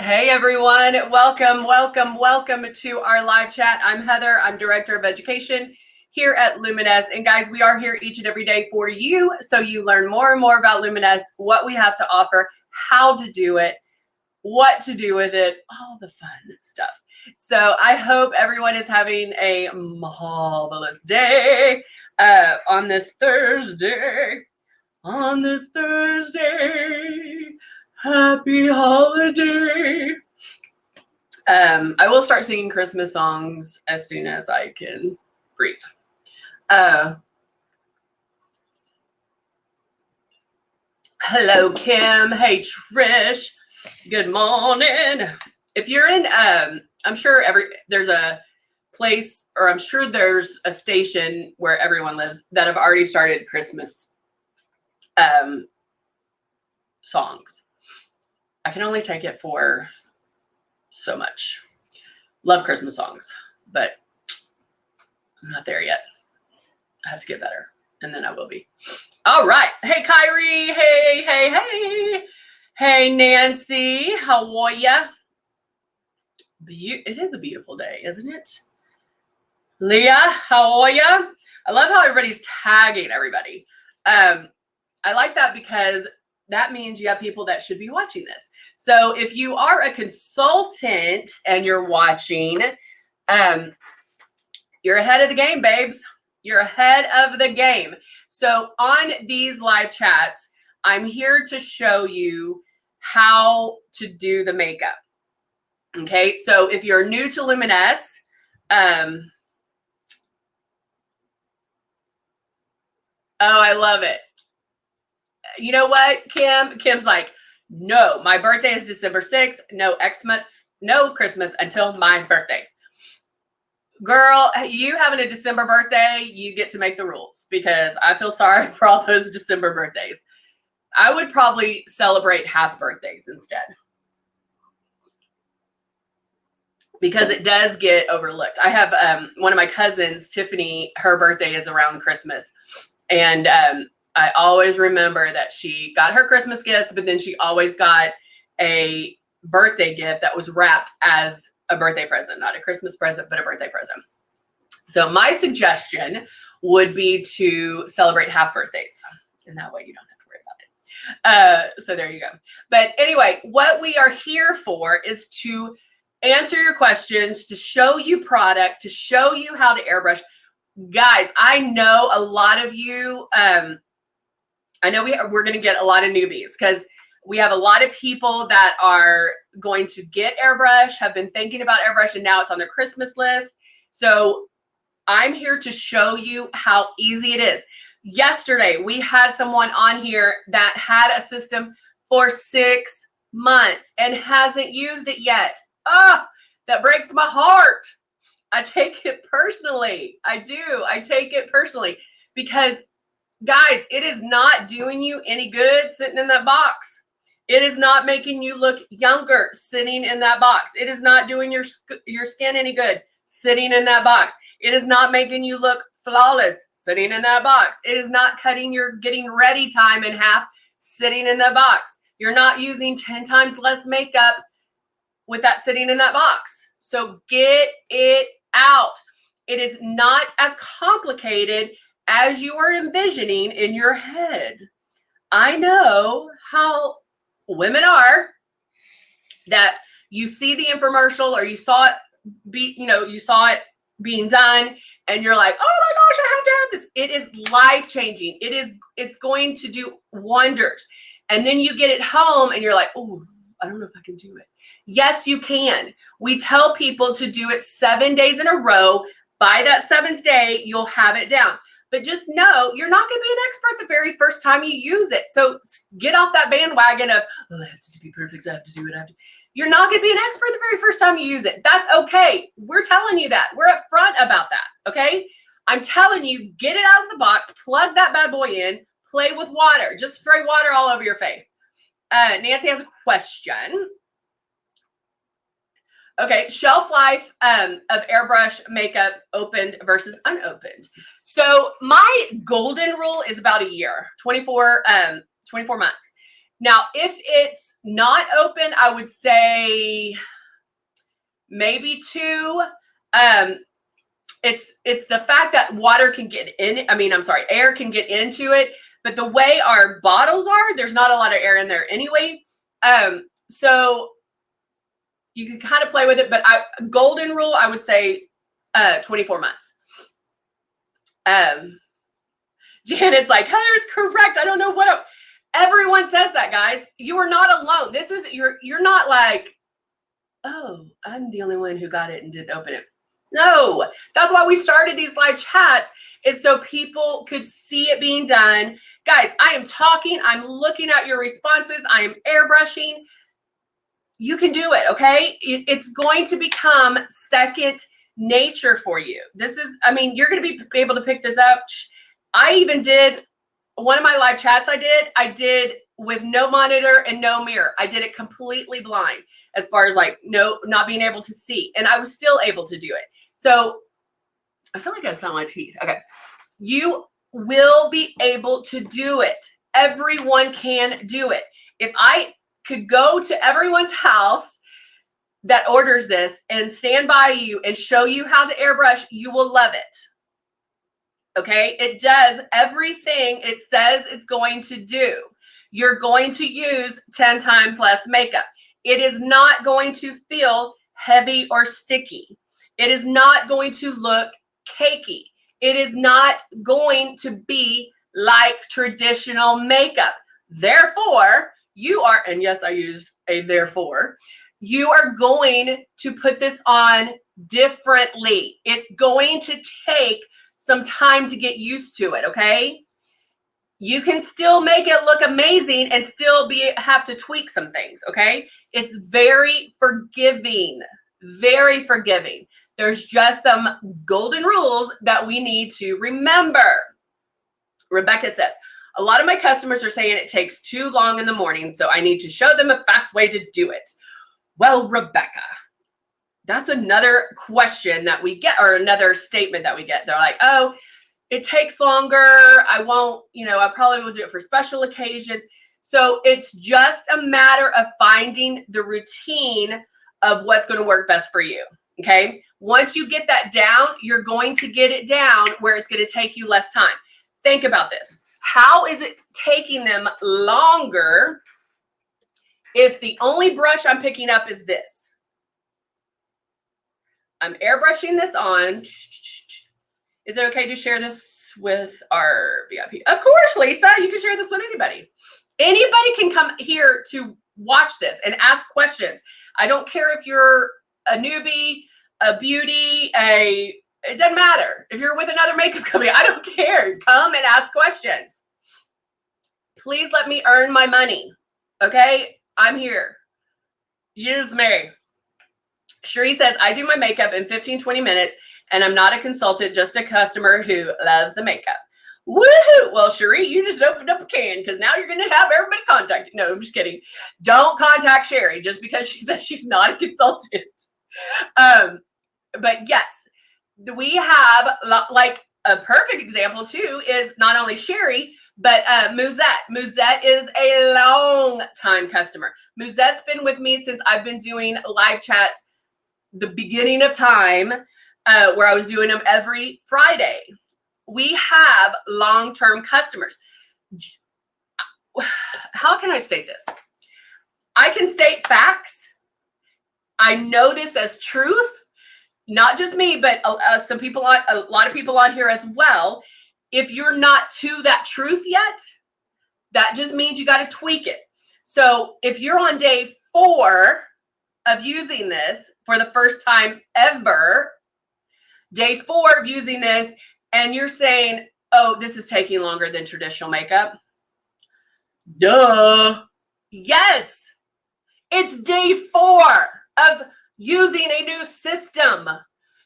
Hey everyone, welcome to our live chat. I'm Heather, I'm Director of Education here at Luminess. And guys, we are here each and every day for you, so you learn more and more about Luminess, what we have to offer, how to do it, what to do with it, all the fun stuff. So I hope everyone is having a marvelous day on this Thursday. Happy holiday. I will start singing Christmas songs as soon as I can breathe. Hello, Kim. Hey, Trish. Good morning. If you're in, I'm sure there's a place, or I'm sure there's a station where everyone lives that have already started Christmas songs. I can only take it for so much. Love Christmas songs, but I'm not there yet. I have to get better, and then I will be. All right. Hey, Kyrie. Hey. Hey, Nancy. How are ya? It is a beautiful day, isn't it? Leah, how are ya? I love how everybody's tagging everybody. I like that because that means you have people that should be watching this. So if you are a consultant and you're watching, you're ahead of the game, babes. You're ahead of the game. So on these live chats, I'm here to show you how to do the makeup. Okay, so if you're new to Luminess, oh, I love it. You know what, Kim? Kim's like, no, my birthday is December 6th. No Xmas, no Christmas until my birthday. Girl, you having a December birthday, you get to make the rules, because I feel sorry for all those December birthdays. I would probably celebrate half birthdays instead, because it does get overlooked. I have one of my cousins, Tiffany, her birthday is around Christmas. And I always remember that she got her Christmas gifts, but then she always got a birthday gift that was wrapped as a birthday present, not a Christmas present, but a birthday present. So my suggestion would be to celebrate half birthdays. And that way you don't have to worry about it. So there you go. But anyway, what we are here for is to answer your questions, to show you product, to show you how to airbrush. Guys, I know a lot of you, I know we're going to get a lot of newbies, because we have a lot of people that are going to get airbrush, have been thinking about airbrush, and now it's on their Christmas list. So I'm here to show you how easy it is. Yesterday, we had someone on here that had a system for 6 months and hasn't used it yet. Oh, that breaks my heart. I take it personally. I do. I take it personally, because guys, it is not doing you any good sitting in that box. It is not making you look younger sitting in that box. It is not doing your skin any good sitting in that box. It is not making you look flawless sitting in that box. It is not cutting your getting ready time in half sitting in that box. You're not using 10 times less makeup with that sitting in that box. So get it out. It is not as complicated as you are envisioning in your head. I know how women are, that you see the infomercial, or you saw it being done, and you're like, oh my gosh, I have to have this. It is life-changing. It's going to do wonders. And then you get it home and you're like, oh, I don't know if I can do it. Yes, you can. We tell people to do it 7 days in a row. By that 7th day, you'll have it down. But just know, you're not going to be an expert the very first time you use it. So get off that bandwagon of, oh, it has to be perfect, I have to do it. You're not going to be an expert the very first time you use it. That's okay. We're telling you that. We're upfront about that, okay? I'm telling you, get it out of the box, plug that bad boy in, play with water. Just spray water all over your face. Nancy has a question. Okay, shelf life of airbrush makeup, opened versus unopened. So my golden rule is about a year, 24 months. Now, if it's not open, I would say maybe 2. It's the fact that water can get in. Air can get into it. But the way our bottles are, there's not a lot of air in there anyway. So you can kind of play with it. But golden rule, I would say 24 months. Janet's like, Heather's correct. I don't know what. Everyone says that, guys. You are not alone. This is you're not like, oh, I'm the only one who got it and didn't open it. No, that's why we started these live chats, is so people could see it being done. Guys, I am talking. I'm looking at your responses. I am airbrushing. You can do it, okay? It's going to become second nature for you. You're going to be able to pick this up. I even did one of my live chats I did with no monitor and no mirror. I did it completely blind as far as not being able to see. And I was still able to do it. So I feel like I sound my teeth. Okay. You will be able to do it. Everyone can do it. If I could go to everyone's house that orders this and stand by you and show you how to airbrush, you will love it. Okay. It does everything it says it's going to do. You're going to use 10 times less makeup. It is not going to feel heavy or sticky. It is not going to look cakey. It is not going to be like traditional makeup. Therefore, and yes, I used a therefore, you are going to put this on differently. It's going to take some time to get used to it, okay? You can still make it look amazing and still have to tweak some things, okay? It's very forgiving, very forgiving. There's just some golden rules that we need to remember. Rebecca says, a lot of my customers are saying it takes too long in the morning, so I need to show them a fast way to do it. Well, Rebecca, that's another question that we get, or another statement that we get. They're like, oh, it takes longer. I probably will do it for special occasions. So it's just a matter of finding the routine of what's going to work best for you. Okay. Once you get that down, you're going to get it down where it's going to take you less time. Think about this. How is it taking them longer if the only brush I'm picking up is this? I'm airbrushing this on. Is it okay to share this with our VIP? Of course, Lisa, you can share this with anybody. Anybody can come here to watch this and ask questions. I don't care if you're a newbie, a beauty, it doesn't matter. If you're with another makeup company, I don't care. Come and ask questions. Please let me earn my money. Okay? I'm here. Use me. Cherie says, I do my makeup in 15, 20 minutes, and I'm not a consultant, just a customer who loves the makeup. Woohoo! Well, Cherie, you just opened up a can because now you're going to have everybody contact you. No, I'm just kidding. Don't contact Sherry just because she says she's not a consultant. But yes, we have like a perfect example too is not only Sherry, but Musette. Musette is a long time customer. Musette's been with me since I've been doing live chats the beginning of time, where I was doing them every Friday. We have long-term customers. How can I state this? I can state facts. I know this as truth. Not just me, but a lot of people on here as well. If you're not to that truth yet, that just means you got to tweak it. So if you're on day 4 of using this for the first time ever, day 4 of using this, and you're saying, oh, this is taking longer than traditional makeup. Duh. Yes. It's day 4 of using a new system.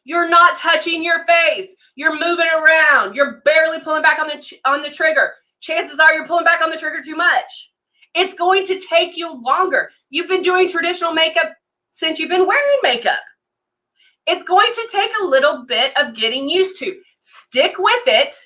You're not touching your face. You're moving around. You're barely pulling back on the trigger. Chances are you're pulling back on the trigger too much. It's going to take you longer. You've been doing traditional makeup since you've been wearing makeup. It's going to take a little bit of getting used to. Stick with it,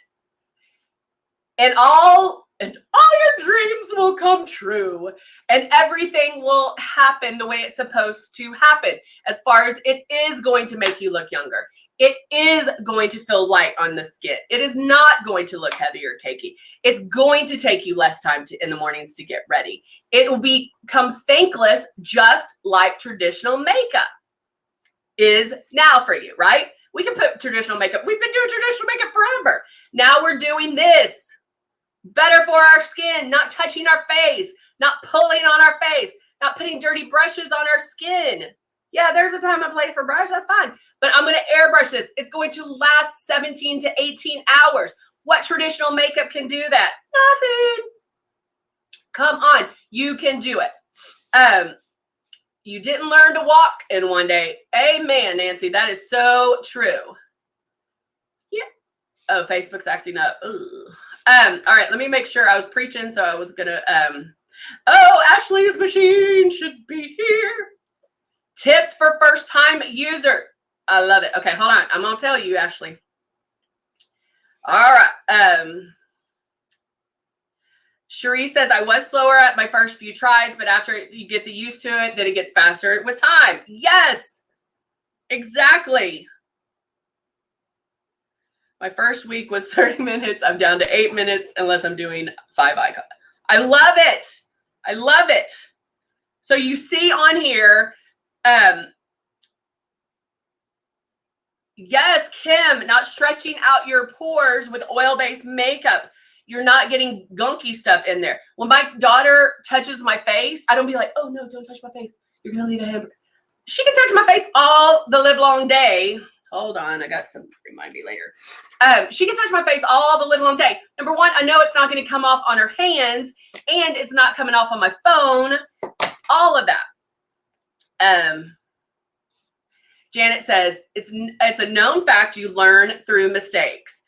and all your dreams will come true and everything will happen the way it's supposed to happen. As far as it is going to make you look younger. It is going to feel light on the skin. It is not going to look heavy or cakey. It's going to take you less time in the mornings to get ready. It will become thankless, just like traditional makeup is now for you, right? We can put traditional makeup. We've been doing traditional makeup forever. Now we're doing this. Better for our skin, not touching our face, not pulling on our face, not putting dirty brushes on our skin. Yeah, there's a time I play for brush, that's fine. But I'm going to airbrush this. It's going to last 17 to 18 hours. What traditional makeup can do that? Nothing. Come on, you can do it. You didn't learn to walk in one day. Amen, Nancy. That is so true. Yeah. Oh, Facebook's acting up. Ooh. All right, let me make sure I was preaching, so I was gonna oh, Ashley's machine should be here. Tips for first-time user. I love it. Okay, hold on. I'm gonna tell you, Ashley. All right. Cherie says, I was slower at my first few tries, but after you get the used to it, then it gets faster with time. Yes, exactly. My first week was 30 minutes. I'm down to 8 minutes unless I'm doing 5 icons. I love it. I love it. So you see on here, yes, Kim, not stretching out your pores with oil-based makeup. You're not getting gunky stuff in there. When my daughter touches my face, I don't be like, oh no, don't touch my face. You're going to leave a hand. She can touch my face all the live long day. Hold on, I got some, remind me later. She can touch my face all the live long day. Number one, I know it's not going to come off on her hands, and it's not coming off on my phone. All of that. Janet says, it's a known fact you learn through mistakes.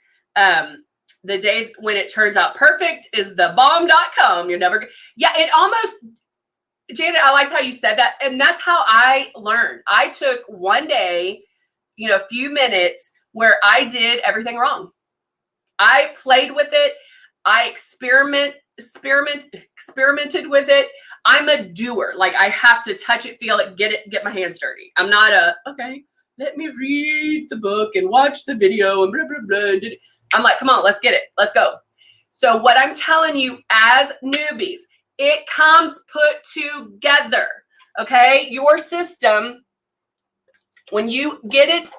The day when it turns out perfect is the bomb.com. You're never, yeah, it almost, Janet, I like how you said that. And that's how I learned. I took one day, a few minutes where I did everything wrong. I played with it. I experimented with it. I'm a doer. Like I have to touch it, feel it, get my hands dirty. I'm not okay, let me read the book and watch the video and blah, blah, blah. I'm like, come on, let's get it. Let's go. So what I'm telling you as newbies, it comes put together. Okay. Your system, when you get it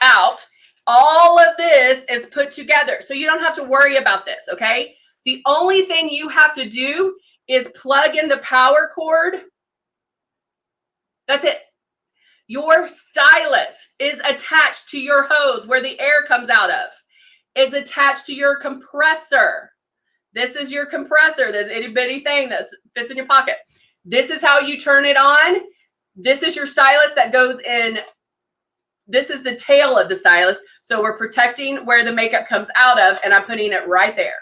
out, all of this is put together. So you don't have to worry about this. Okay. The only thing you have to do is plug in the power cord. That's it. Your stylus is attached to your hose where the air comes out of. It's attached to your compressor. This is your compressor, this itty bitty thing that fits in your pocket. This is how you turn it on. This is your stylus that goes in. This is the tail of the stylus. So we're protecting where the makeup comes out of, and I'm putting it right there.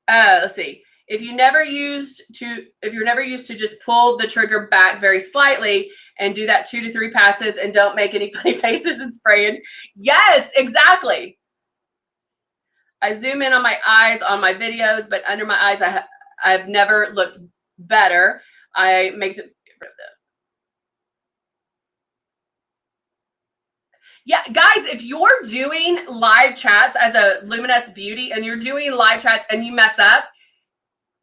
Let's see. If you're never used to just pull the trigger back very slightly and do that 2 to 3 passes and don't make any funny faces and spraying. Yes, exactly. I zoom in on my eyes on my videos, but under my eyes, I've never looked better. I make the, yeah, guys, if you're doing live chats as a Luminess Beauty and you're doing live chats and you mess up,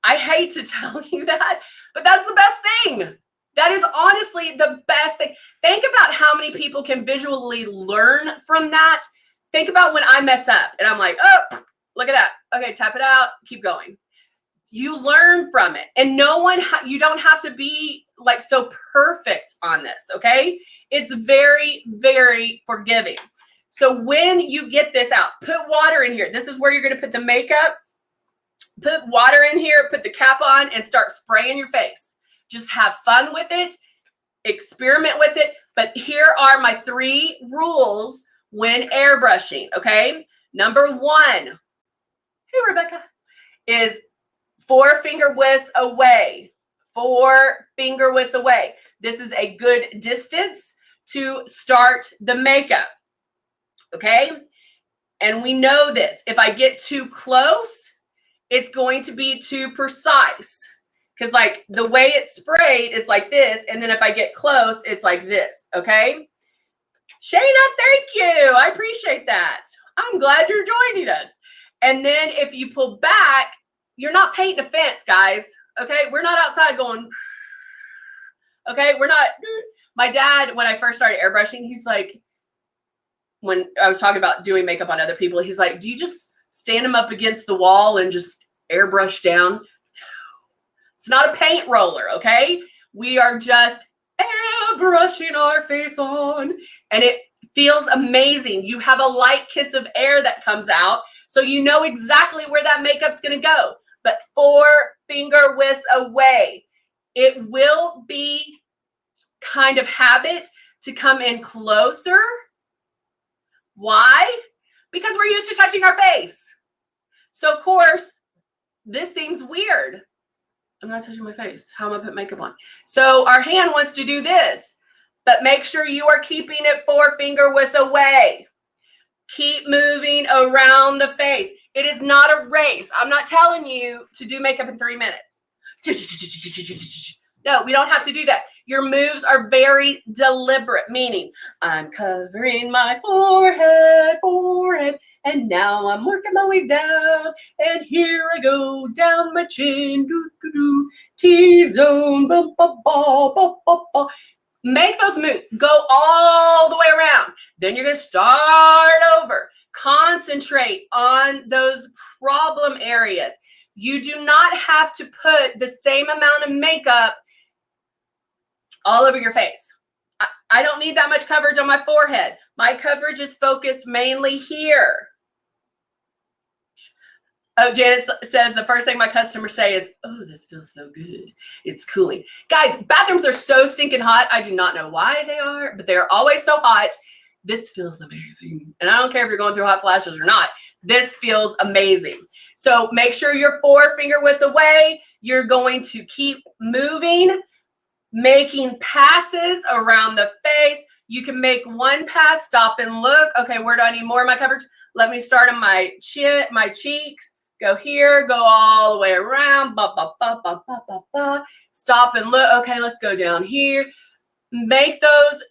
I hate to tell you that, but that's the best thing. That is honestly the best thing. Think about how many people can visually learn from that. Think about when I mess up and I'm like, oh, look at that. Okay, tap it out, keep going. You learn from it. And you don't have to be like so perfect on this, okay? It's very, very forgiving. So when you get this out, put water in here. This is where you're going to put the makeup. Put water in here, put the cap on, and start spraying your face. Just have fun with it. Experiment with it. But here are my 3 rules when airbrushing, okay? Number 1, hey, Rebecca, is 4 finger widths away. 4 finger widths away. This is a good distance to start the makeup, okay? And we know this. If I get too close, it's going to be too precise. Because like the way it's sprayed is like this. And then if I get close, it's like this. Okay. Shayna, thank you. I appreciate that. I'm glad you're joining us. And then if you pull back, you're not painting a fence, guys. Okay. We're not outside going, okay. We're not. My dad, when I first started airbrushing, he's like, when I was talking about doing makeup on other people, he's like, do you just stand them up against the wall and just airbrush down? It's not a paint roller, okay? We are just airbrushing our face on, and it feels amazing. You have a light kiss of air that comes out, so you know exactly where that makeup's gonna go, but 4 finger widths away. It will be kind of habit to come in closer. Why? Because we're used to touching our face. So of course, this seems weird. I'm not touching my face. How am I putting makeup on? So our hand wants to do this, but make sure you are keeping it 4 finger widths away. Keep moving around the face. It is not a race. I'm not telling you to do makeup in 3 minutes. No, we don't have to do that. Your moves are very deliberate, meaning I'm covering my forehead, and now I'm working my way down, and here I go down my chin, T-zone, bum, bum, bum, bum, bum, bum. Make those moves. Go all the way around. Then you're going to start over. Concentrate on those problem areas. You do not have to put the same amount of makeup all over your face. I don't need that much coverage on my forehead. My coverage is focused mainly here. Oh, Janet says the first thing my customers say is, oh, this feels so good. It's cooling. Guys, bathrooms are so stinking hot. I do not know why they are, but they're always so hot. This feels amazing. And I don't care if you're going through hot flashes or not. This feels amazing. So make sure you're 4 finger widths away. You're going to keep moving, making passes around the face. You can make one pass, stop and look. Okay, where do I need more of my coverage? Let me start on my chin, my cheeks. Go here, go all the way around. Ba, ba, ba, ba, ba, ba, ba. Stop and look. Okay, let's go down here. Make those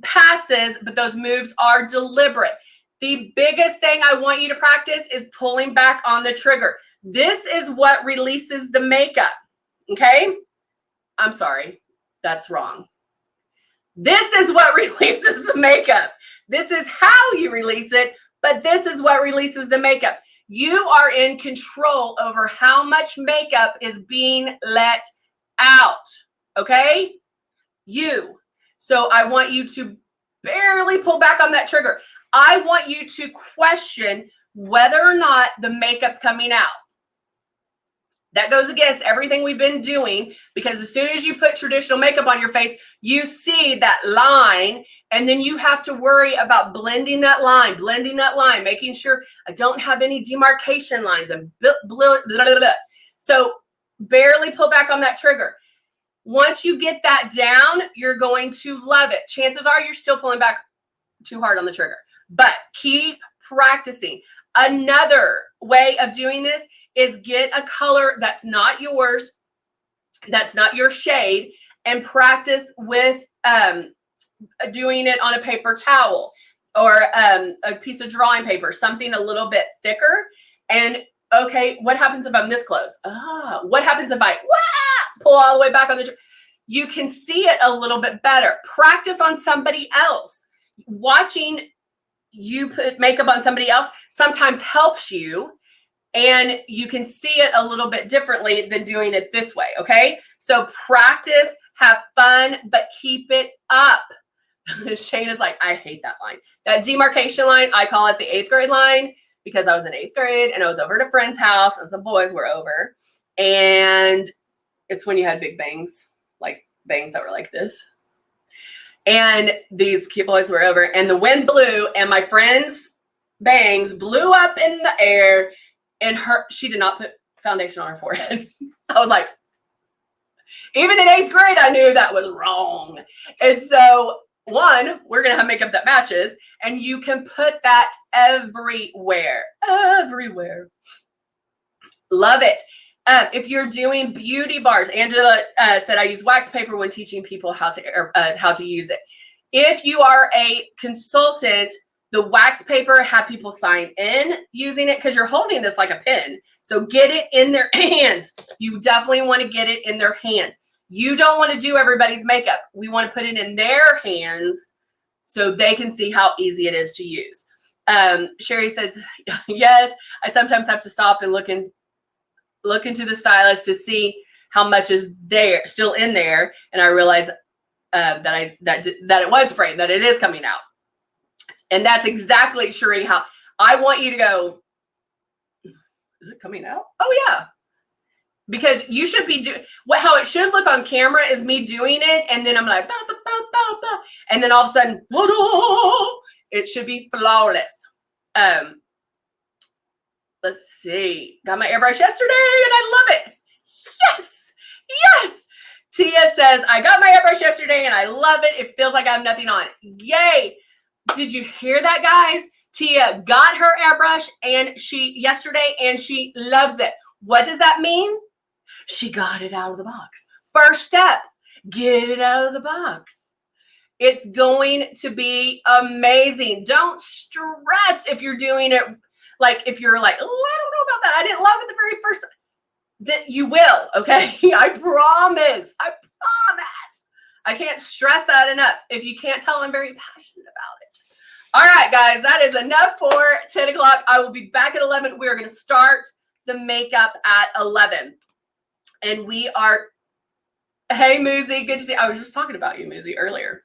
passes, but those moves are deliberate. The biggest thing I want you to practice is pulling back on the trigger. This is what releases the makeup. Okay? I'm sorry. That's wrong. This is what releases the makeup. This is how you release it, but this is what releases the makeup. You are in control over how much makeup is being let out. Okay? You. So I want you to barely pull back on that trigger. I want you to question whether or not the makeup's coming out. That goes against everything we've been doing, because as soon as you put traditional makeup on your face, you see that line, and then you have to worry about blending that line, making sure I don't have any demarcation lines and blah, blah, blah, blah, blah. So barely pull back on that trigger. Once you get that down, you're going to love it. Chances are you're still pulling back too hard on the trigger, but keep practicing. Another way of doing this is get a color that's not yours, that's not your shade, and practice with doing it on a paper towel or a piece of drawing paper, something a little bit thicker. And okay, what happens if I'm this close? What happens if I pull all the way back on the trigger? You can see it a little bit better. Practice on somebody else. Watching you put makeup on somebody else sometimes helps you, and you can see it a little bit differently than doing it this way, okay? So practice, have fun, but keep it up. Shane is like, I hate that line. That demarcation line, I call it the 8th grade line, because I was in 8th grade and I was over at a friend's house and the boys were over. And it's when you had big bangs, like bangs that were like this. And these cute boys were over, and the wind blew, and my friend's bangs blew up in the air, and she did not put foundation on her forehead. I was like, even in 8th grade, I knew that was wrong. And so, one, we're going to have makeup that matches, and you can put that everywhere. Love it. If you're doing beauty bars, Angela said, I use wax paper when teaching people how to use it. If you are a consultant, the wax paper, have people sign in using it because you're holding this like a pen. So get it in their hands. You definitely want to get it in their hands. You don't want to do everybody's makeup. We want to put it in their hands so they can see how easy it is to use. Sherry says, yes, I sometimes have to stop and look into the stylus to see how much is there, still in there. And I realize that it was sprayed, that it is coming out. And that's exactly, Sherry, how I want you to go, is it coming out? Oh, yeah. Because you should be doing, how it should look on camera is me doing it. And then I'm like, bah, bah, bah, bah, bah. And then all of a sudden, it should be flawless. Let's see. Got my airbrush yesterday and I love it. Yes. Yes. Tia says, I got my airbrush yesterday and I love it. It feels like I have nothing on it. Yay. Did you hear that, guys? Tia got her airbrush yesterday and she loves it. What does that mean? She got it out of the box. First step, get it out of the box. It's going to be amazing. Don't stress if you're doing it. Like if you're like, oh, I don't know about that. I didn't love it the very first. That you will, okay? I promise. I promise. I can't stress that enough. If you can't tell, I'm very passionate about it. All right, guys, that is enough for 10 o'clock. I will be back at 11. We are going to start the makeup at 11. And we are, hey, Muzi, good to see you. I was just talking about you, Muzi, earlier.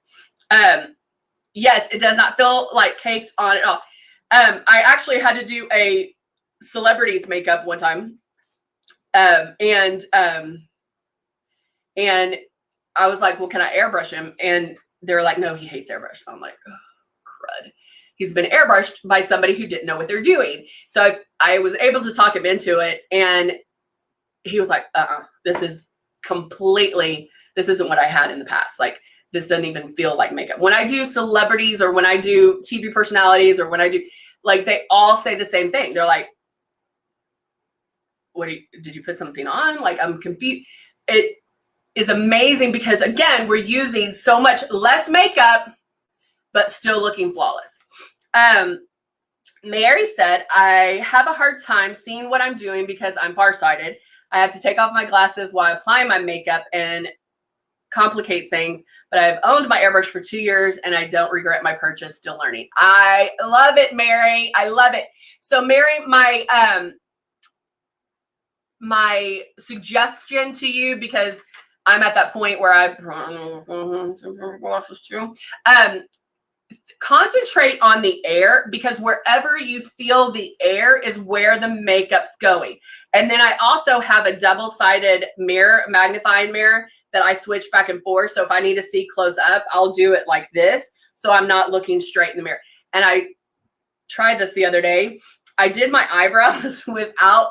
Yes, it does not feel like caked on at all. I actually had to do a celebrity's makeup one time. And I was like, well, can I airbrush him? And they're like, no, he hates airbrush. I'm like, oh, crud. He's been airbrushed by somebody who didn't know what they're doing. So I was able to talk him into it. And he was like, this isn't what I had in the past. Like, this doesn't even feel like makeup. When I do celebrities or when I do TV personalities or when I do, like, they all say the same thing. They're like, did you put something on? Like, I'm confused. It is amazing because, again, we're using so much less makeup, but still looking flawless. Mary said, I have a hard time seeing what I'm doing because I'm farsighted. I have to take off my glasses while applying my makeup and complicates things, but I've owned my airbrush for 2 years and I don't regret my purchase, still learning. I love it, Mary. I love it. So Mary, my suggestion to you, because I'm at that point where concentrate on the air, because wherever you feel the air is where the makeup's going. And then I also have a double-sided mirror, magnifying mirror, that I switch back and forth. So if I need to see close up, I'll do it like this, so I'm not looking straight in the mirror. And I tried this the other day. I did my eyebrows without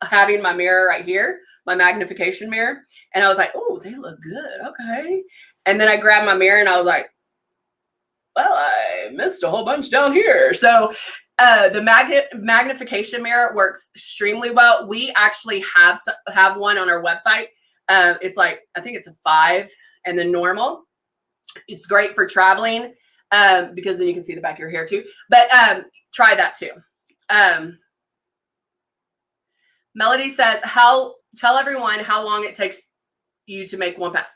having my mirror right here, my magnification mirror. And I was like, oh, they look good. Okay. And then I grabbed my mirror and I was like, well, I missed a whole bunch down here. So the magnification mirror works extremely well. We actually have one on our website. It's like, I think it's a 5 and then normal. It's great for traveling because then you can see the back of your hair too. But try that too. Melody says, tell everyone how long it takes you to make one pass.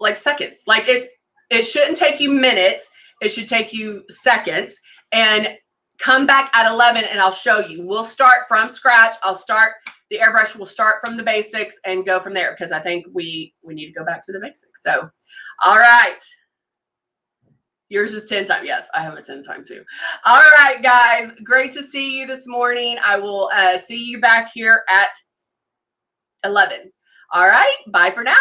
Like seconds. Like it shouldn't take you minutes. It should take you seconds. And come back at 11 and I'll show you. We'll start from scratch. The airbrush will start from the basics and go from there, because I think we need to go back to the basics. So, all right. Yours is 10 time. Yes, I have a 10 time too. All right, guys. Great to see you this morning. I will see you back here at 11. All right. Bye for now.